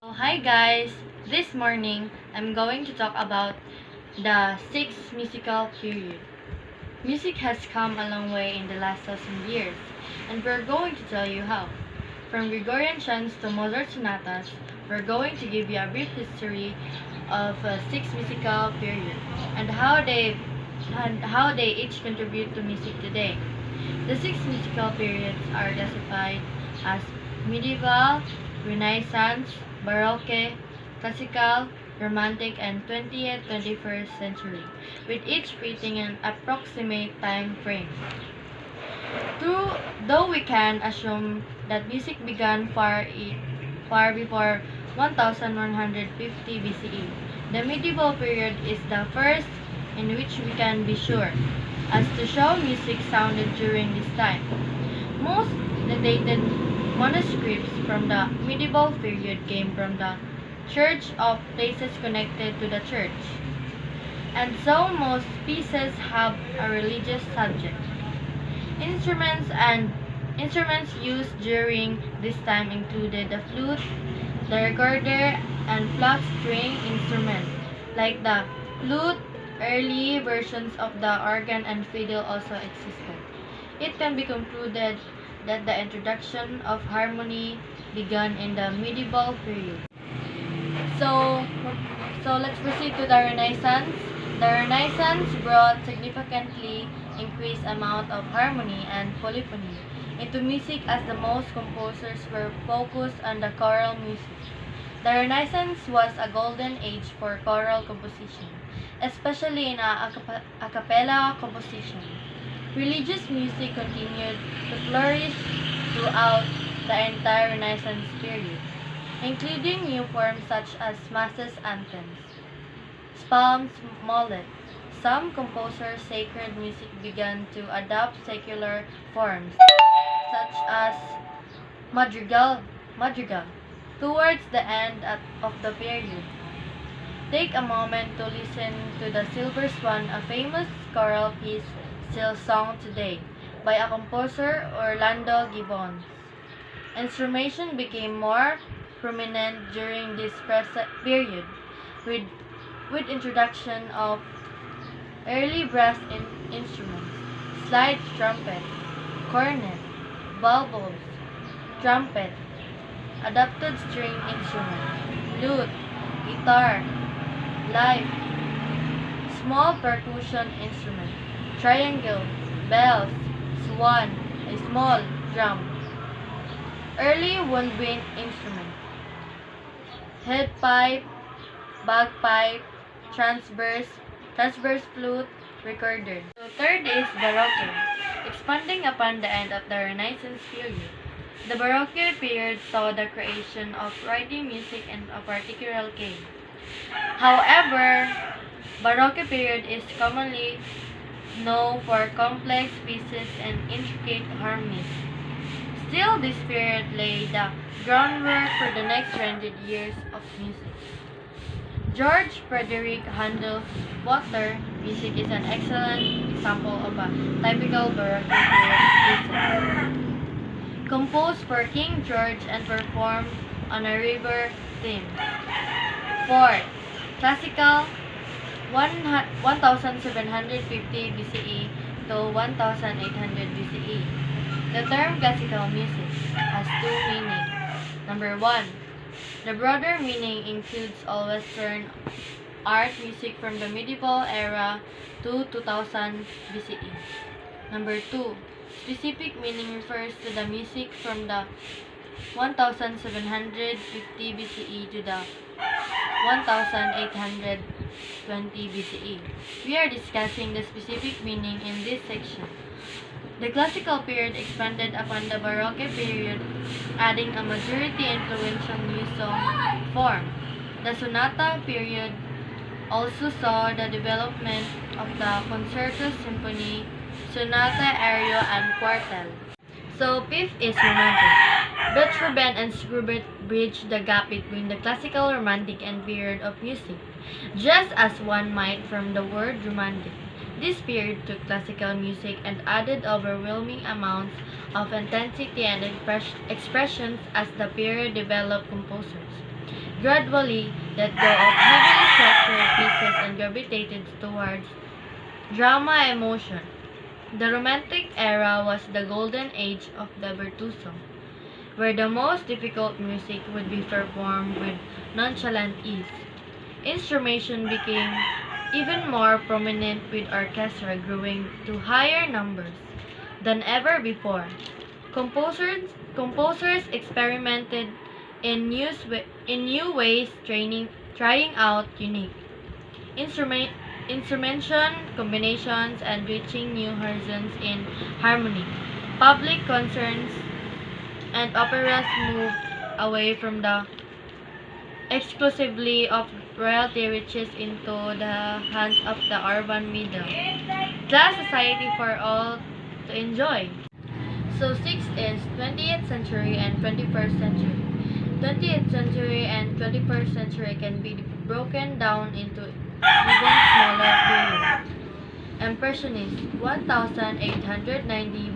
Hi guys! This morning, I'm going to talk about the sixth musical period. Music has come a long way in the last 1,000 years, and we're going to tell you how. From Gregorian chants to Mozart sonatas, we're going to give you a brief history of six musical period and how they each contribute to music today. The six musical periods are classified as medieval, Renaissance, Baroque, classical, Romantic, and 20th 21st century, with each fitting an approximate time frame. True, though we can assume that music began far before 1150 BCE, the medieval period is the first in which we can be sure as to how music sounded during this time. Most dated manuscripts from the medieval period came from the church of places connected to the church, and so most pieces have a religious subject. Instruments and instruments used during this time included the flute, the recorder, and flat string instruments like the flute. Early versions of the organ and fiddle also existed. It can be concluded that the introduction of harmony began in the medieval period. So, so let's proceed to the Renaissance. The Renaissance brought significantly increased amount of harmony and polyphony into music as the most composers were focused on the choral music. The Renaissance was a golden age for choral composition, especially in a cappella composition. Religious music continued to flourish throughout the entire Renaissance period, including new forms such as masses anthems, psalms, mollet. Some composers' sacred music began to adopt secular forms, such as madrigal, towards the end of the period. Take a moment to listen to the Silver Swan, a famous choral piece still sung today by a composer, Orlando Gibbons. Instrumentation became more prominent during this period, with, with introduction of early brass instruments, slide trumpet, cornet, baubles, trumpet, adapted string instrument, lute, guitar, life, small percussion instrument, triangle, bells, swan, a small drum, early woodwind instrument, head pipe, bagpipe, transverse flute, recorder. So third is Baroque. Expanding upon the end of the Renaissance period, the Baroque period saw the creation of writing music in a particular key. However, Baroque period is commonly known for complex pieces and intricate harmonies. Still, this period laid the groundwork for the next 100 years of music. George Frederick Handel's Water music is an excellent example of a typical Baroque period piece, composed for King George and performed on a river theme. Fourth, classical 1750 BCE to 1800 BCE. The term classical music has two meanings. Number one, the broader meaning includes all Western art music from the medieval era to 2000 BCE. Number two, specific meaning refers to the music from the 1750 BCE to the 1820 BCE. We are discussing the specific meaning in this section. The classical period expanded upon the Baroque period, adding a majority influential new song form. The sonata period also saw the development of the concerto, symphony, sonata, aria, and quartet. So fifth is Romantic. Beethoven and Schubert bridged the gap between the classical, romantic, and period of music, just as one might from the word romantic. This period took classical music and added overwhelming amounts of intensity and expressions as the period developed composers. gradually let go of heavily structured pieces and gravitated towards drama emotion. The Romantic era was the golden age of the virtuoso, where the most difficult music would be performed with nonchalant ease. Instrumentation became even more prominent with orchestra growing to higher numbers than ever before. Composers experimented in new ways, trying out unique instrument, instrumentation combinations and reaching new horizons in harmony. Public concerns and operas moved away from the exclusively of royalty riches into the hands of the urban middle class society for all to enjoy. So six is 20th century and 21st century. 20th century and 21st century can be broken down into even smaller periods. Impressionist 1890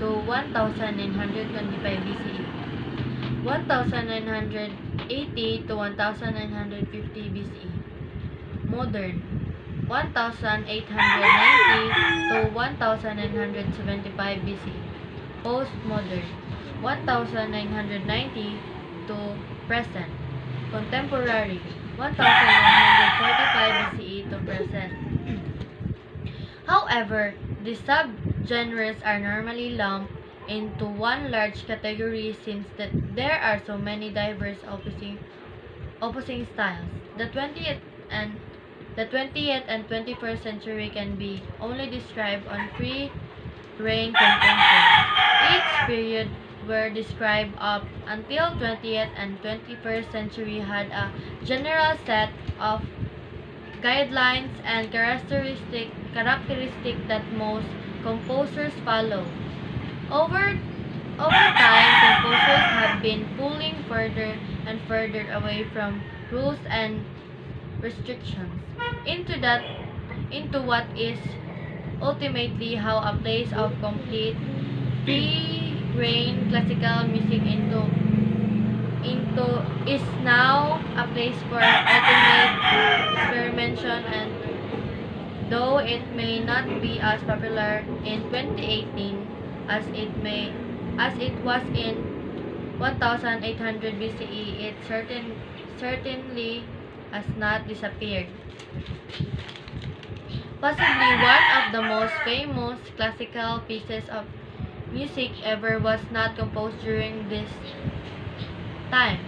to 1925 BCE. 1980 to 1950 BCE. Modern 1890 to 1975 BCE. Postmodern 1990 to present. Contemporary 1945 BCE to present. However, these subgenres are normally lumped into one large category since that there are so many diverse opposing styles. The 20th and 21st century can be only described on three reign composers. Each period were described up until 20th and 21st century had a general set of guidelines and characteristic that most composers follow. Over time, composers have been pulling further and further away from rules and restrictions into what is ultimately how a place of complete free reign classical music into is now a place for ultimate experimentation, and though it may not be as popular in 2018 as it was in 1800 BCE, it certainly has not disappeared. Possibly one of the most famous classical pieces of music ever was not composed during this time.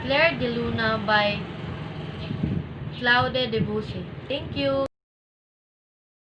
Claire de Luna by Claude Debussy. Thank you.